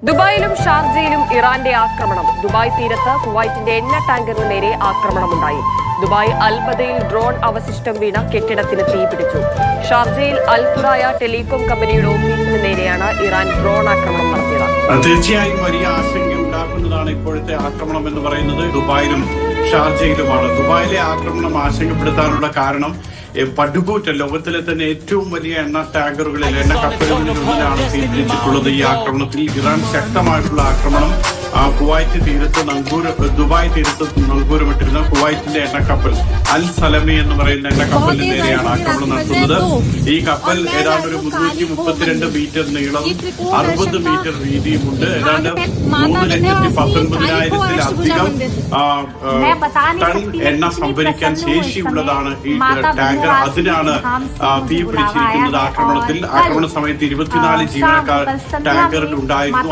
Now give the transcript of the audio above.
ദുബായിലും ഷാർജയിലും ഇറാന്റെ ആക്രമണം. ദുബായ് തീരത്ത് കുവൈറ്റിന്റെ എണ്ണ ടാങ്കറിന് നേരെ ആക്രമണമുണ്ടായി. ദുബായ് അൽബദയിൽ ഡ്രോൺ അവശിഷ്ടം വീണ കെട്ടിടത്തിന് തീപിടിച്ചു. ഷാർജയിൽ അൽതുറായ ടെലികോം കമ്പനിയുടെ ഓഫീസിന് നേരെയാണ് ഇറാൻ ഡ്രോൺ ആക്രമണം നടത്തിയത്. തീർച്ചയായും വലിയ ആശങ്കയുണ്ടാക്കുന്നതാണ് ഇപ്പോഴത്തെ ആക്രമണം എന്ന് പറയുന്നത്. ദുബായിലും ഷാർജയിലുമാണ്. ദുബായിലെ ആക്രമണം ആശങ്കപ്പെടുത്താനുള്ള കാരണം പടുകൂറ്റ ലോകത്തിലെ തന്നെ ഏറ്റവും വലിയ എണ്ണ ടാങ്കറുകളിൽ എണ്ണ കപ്പലുകളിലൊന്നിലാണ് തീപിടിച്ചിട്ടുള്ളത്. ഈ ആക്രമണത്തിൽ ഇറാൻ ശക്തമായിട്ടുള്ള ആക്രമണം കുവൈറ്റ് തീരത്ത് ദുബായ് തീരത്ത് നങ്കൂരമിട്ടിരുന്ന കുവൈറ്റിന്റെ എണ്ണക്കപ്പൽ അൽ സലമി എന്ന് പറയുന്ന എണ്ണക്കപ്പലിന് നേരെയാണ് ആക്രമണം നടത്തുന്നത്. ഈ കപ്പൽ ഏതാണ്ട് ഒരു 332 മീറ്റർ നീളവും 60 മീറ്റർ വീതിയുമുണ്ട്. ഏതാണ്ട് 3,19,000-ത്തിലധികം ടൺ എണ്ണ സംഭരിക്കാൻ ശേഷിയുള്ളതാണ് ഈ ടാങ്കർ. അതിനാണ് തീ പിടിച്ചിരിക്കുന്നത്. ആക്രമണ സമയത്ത് 24 ജീവനക്കാർ ടാങ്കറിൽ ഉണ്ടായിരുന്നു.